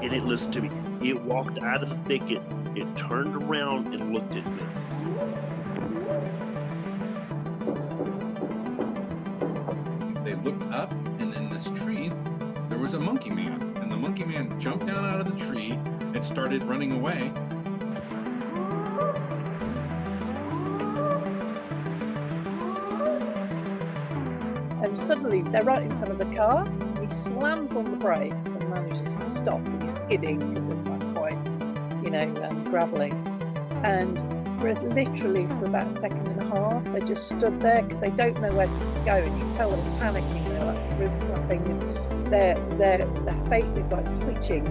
It didn't listen to me. It walked out of the thicket. It turned around and looked at me. They looked up, and in this tree, there was a monkey man. And the monkey man jumped down out of the tree and started running away. And suddenly they're right in front of the car. He slams on the brakes and manages to stop, and he's skidding because it's like quite, gravelly. And literally for about a second and a half, they just stood there because they don't know where to go, and you tell them panicking. They're like roof flapping, and their face is like twitching.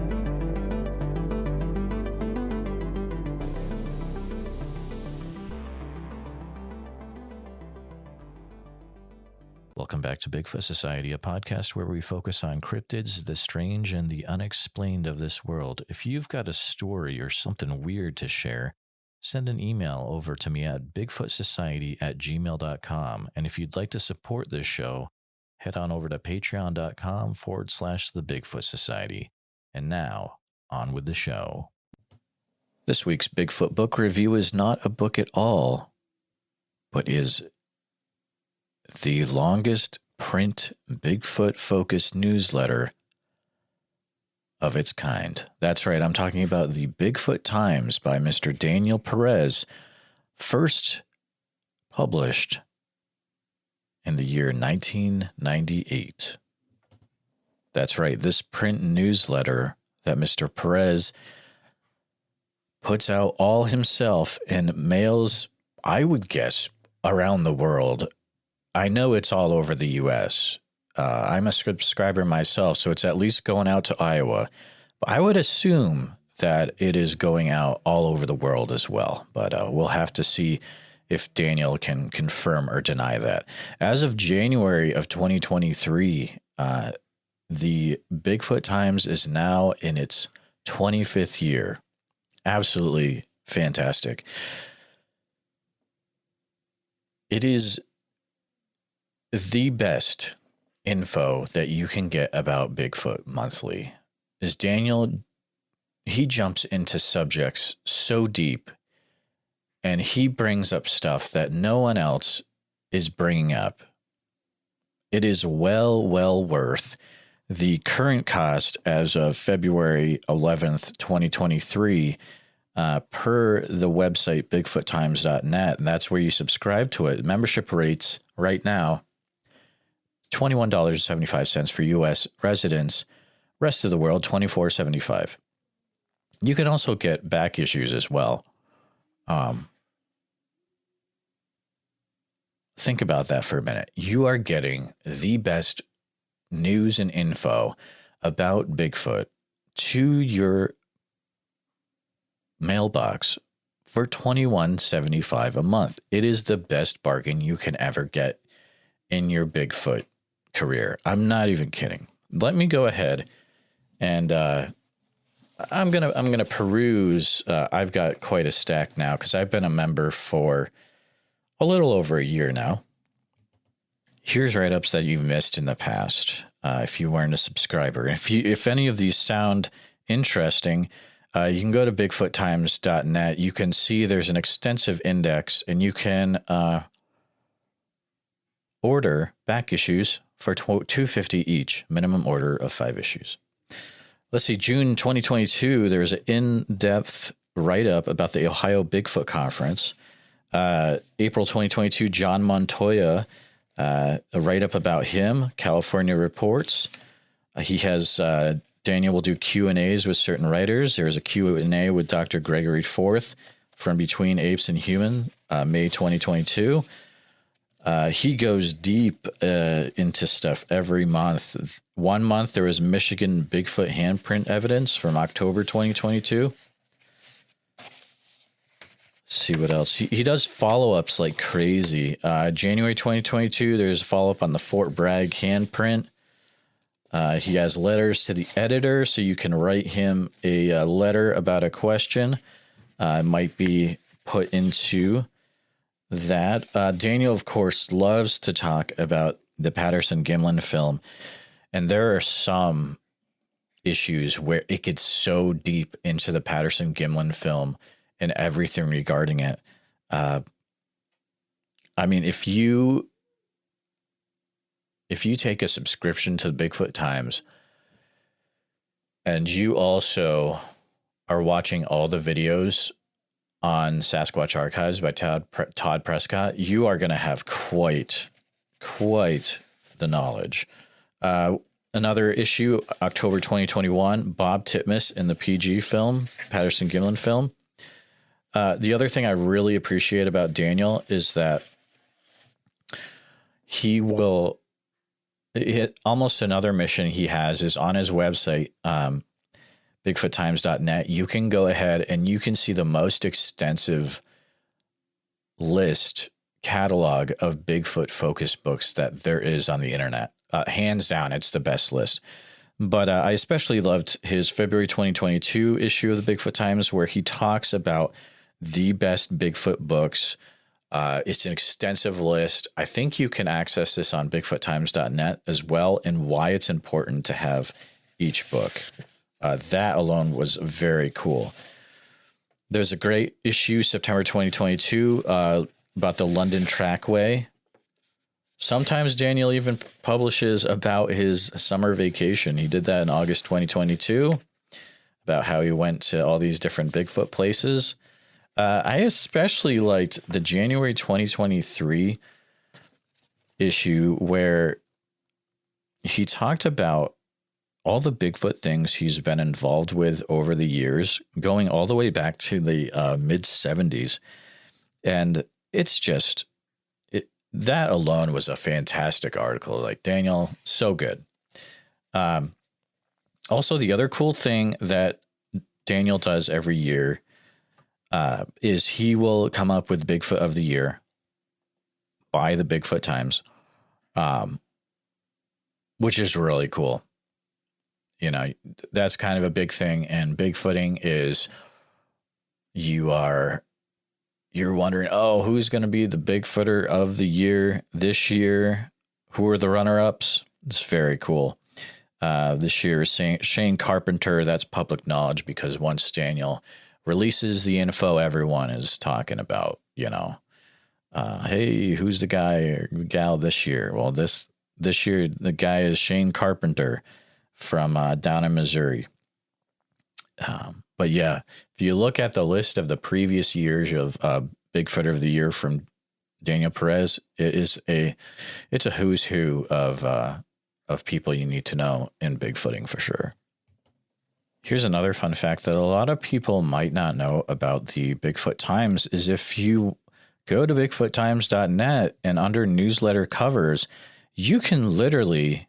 Welcome back to Bigfoot Society, a podcast where we focus on cryptids, the strange, and the unexplained of this world. If you've got a story or something weird to share, send an email over to me at bigfootsociety@gmail.com. And if you'd like to support this show, head on over to patreon.com/the Bigfoot Society. And now, on with the show. This week's Bigfoot book review is not a book at all, but is the longest print Bigfoot-focused newsletter of its kind. That's right, I'm talking about the Bigfoot Times by Mr. Daniel Perez, first published in the year 1998. That's right, this print newsletter that Mr. Perez puts out all himself and mails, I would guess, around the world. I know it's all over the U.S. I'm a subscriber myself, so it's at least going out to Iowa. But I would assume that it is going out all over the world as well. But we'll have to see if Daniel can confirm or deny that. As of January of 2023, the Bigfoot Times is now in its 25th year. Absolutely fantastic. It is the best info that you can get about Bigfoot monthly. Is Daniel, he jumps into subjects so deep, and he brings up stuff that no one else is bringing up. It is well worth the current cost as of February 11th, 2023, per the website bigfoottimes.net, and that's where you subscribe to it. Membership rates right now, $21.75 for U.S. residents. Rest of the world, $24.75. You can also get back issues as well. Think about that for a minute. You are getting the best news and info about Bigfoot to your mailbox for $21.75 a month. It is the best bargain you can ever get in your Bigfoot career. I'm not even kidding. Let me go ahead and I'm gonna peruse. I've got quite a stack now because I've been a member for a little over a year now. Here's write-ups that you've missed in the past if you weren't a subscriber. If any of these sound interesting, you can go to bigfoottimes.net. You can see there's an extensive index, and you can order back issues for $250 each, minimum order of 5 issues. Let's see, June 2022, there's an in-depth write-up about the Ohio Bigfoot Conference. April 2022, John Montoya, a write-up about him, California Reports. He has, Daniel will do Q&As with certain writers. There's a Q&A with Dr. Gregory Forth from Between Apes and Human, May 2022. He goes deep into stuff every month. One month, there was Michigan Bigfoot handprint evidence from October 2022. See what else. He does follow-ups like crazy. January 2022, there's a follow-up on the Fort Bragg handprint. He has letters to the editor, so you can write him a letter about a question. It might be put into that. Daniel, of course, loves to talk about the Patterson-Gimlin film, and there are some issues where it gets so deep into the Patterson-Gimlin film and everything regarding it. I mean, if you take a subscription to the Bigfoot Times and you also are watching all the videos on Sasquatch Archives by Todd Prescott, you are going to have quite the knowledge. Another issue, October 2021, Bob Titmus in the PG film, Patterson-Gimlin film. The other thing I really appreciate about Daniel is that he will almost another mission he has is on his website, bigfoottimes.net. You can go ahead and you can see the most extensive catalog of Bigfoot focused books that there is on the internet. Hands down, it's the best list. But I especially loved his February 2022 issue of the Bigfoot Times, where he talks about the best Bigfoot books. It's an extensive list. I think you can access this on bigfoottimes.net as well, and why it's important to have each book. That alone was very cool. There's a great issue, September 2022, about the London Trackway. Sometimes Daniel even publishes about his summer vacation. He did that in August 2022, about how he went to all these different Bigfoot places. I especially liked the January 2023 issue where he talked about all the Bigfoot things he's been involved with over the years, going all the way back to the mid 70s. And it's just, that alone was a fantastic article. Like, Daniel, so good. Also, the other cool thing that Daniel does every year is he will come up with Bigfoot of the Year by the Bigfoot Times, which is really cool. You know, that's kind of a big thing. And Bigfooting is, you're wondering, oh, who's going to be the Bigfooter of the year this year? Who are the runner-ups? It's very cool. This year, Shane Carpenter, that's public knowledge, because once Daniel releases the info, everyone is talking about, hey, who's the guy or gal this year? Well, this year, the guy is Shane Carpenter from down in Missouri. But yeah, if you look at the list of the previous years of Bigfooter of the Year from Daniel Perez, it's a who's who of people you need to know in Bigfooting for sure. Here's another fun fact that a lot of people might not know about the Bigfoot Times is if you go to bigfoottimes.net and under newsletter covers, you can literally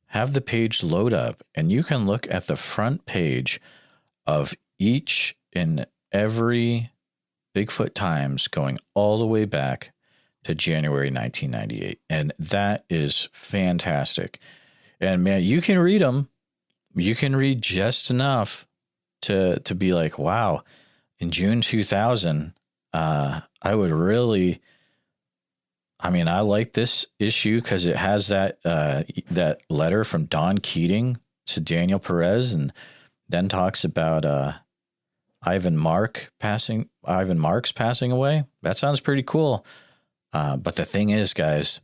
have the page load up and you can look at the front page of each and every Bigfoot Times going all the way back to January 1998. And that is fantastic. And man, you can read them. You can read just enough to be like, wow, in June 2000, I like this issue because it has that letter from Don Keating to Daniel Perez, and then talks about Ivan Marks passing away. That sounds pretty cool. But the thing is, guys,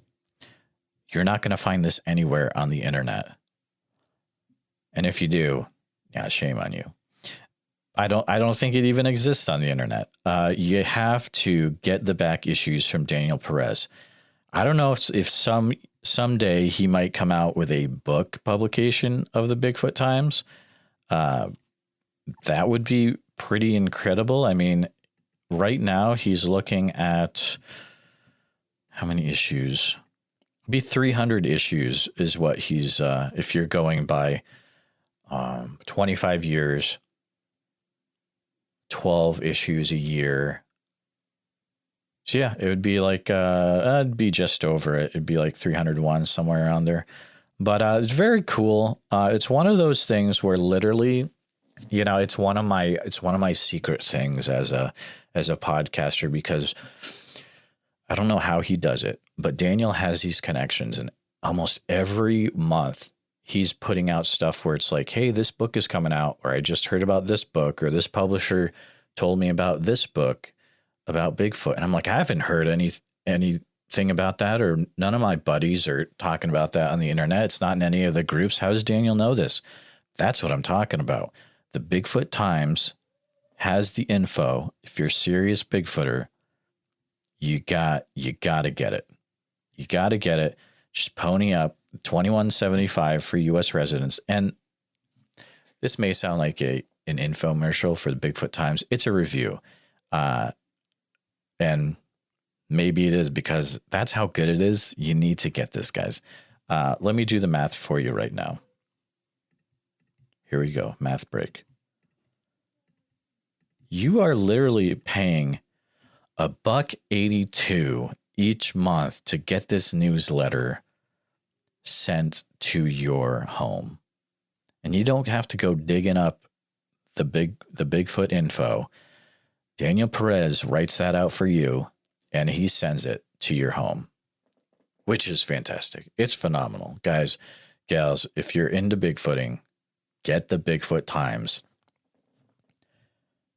you're not going to find this anywhere on the internet. And if you do, yeah, shame on you. I don't think it even exists on the internet. You have to get the back issues from Daniel Perez. I don't know if someday he might come out with a book publication of the Bigfoot Times. That would be pretty incredible. I mean, right now he's looking at how many issues? It'd be 300 issues is what he's, if you're going by 25 years, 12 issues a year. So yeah, it would be like, it'd be just over it. It'd be like 301, somewhere around there. But it's very cool. It's one of those things where literally, it's one of my secret things as a podcaster, because I don't know how he does it, but Daniel has these connections, and almost every month he's putting out stuff where it's like, hey, this book is coming out, or I just heard about this book, or this publisher told me about this book about Bigfoot. And I'm like, I haven't heard anything about that, or none of my buddies are talking about that on the internet. It's not in any of the groups. How does Daniel know this? That's what I'm talking about. The Bigfoot Times has the info. If you're a serious Bigfooter, you got to get it. You got to get it. Just pony up. $21.75 for U.S. residents. And this may sound like an infomercial for the Bigfoot Times. It's a review. And maybe it is because that's how good it is. You need to get this, guys. Let me do the math for you right now. Here we go. Math break. You are literally paying $1.82 each month to get this newsletter sent to your home. And you don't have to go digging up the Bigfoot info. Daniel Perez writes that out for you, and he sends it to your home, which is fantastic. It's phenomenal. Guys, gals, if you're into Bigfooting, get the Bigfoot Times.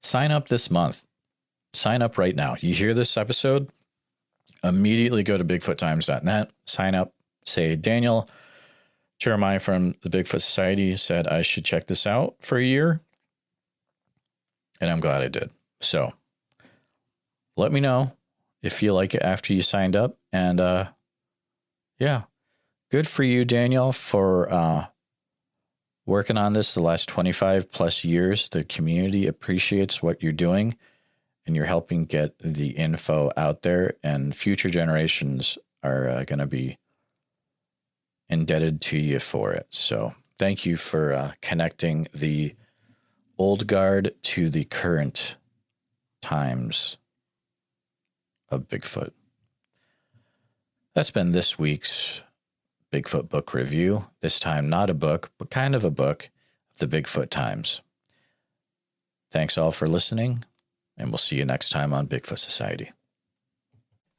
Sign up this month. Sign up right now. You hear this episode? Immediately go to bigfoottimes.net, sign up, say, Daniel, Jeremiah from the Bigfoot Society said I should check this out for a year. And I'm glad I did. So let me know if you like it after you signed up. And yeah, good for you, Daniel, for working on this the last 25 plus years. The community appreciates what you're doing, and you're helping get the info out there, and future generations are going to be indebted to you for it. So thank you for connecting the old guard to the current times of Bigfoot. That's been this week's Bigfoot book review. This time not a book, but kind of a book of the Bigfoot Times. Thanks all for listening, and we'll see you next time on Bigfoot Society.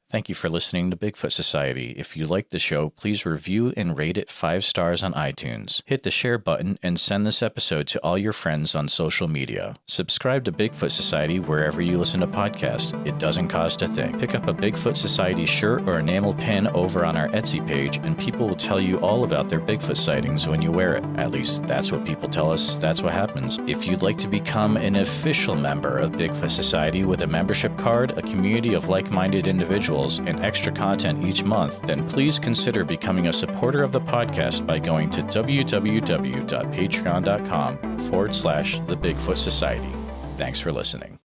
Thank you for listening to Bigfoot Society. If you like the show, please review and rate it 5 stars on iTunes. Hit the share button and send this episode to all your friends on social media. Subscribe to Bigfoot Society wherever you listen to podcasts. It doesn't cost a thing. Pick up a Bigfoot Society shirt or enamel pin over on our Etsy page, and people will tell you all about their Bigfoot sightings when you wear it. At least that's what people tell us. That's what happens. If you'd like to become an official member of Bigfoot Society with a membership card, a community of like-minded individuals, and extra content each month, then please consider becoming a supporter of the podcast by going to www.patreon.com/The Bigfoot Society. Thanks for listening.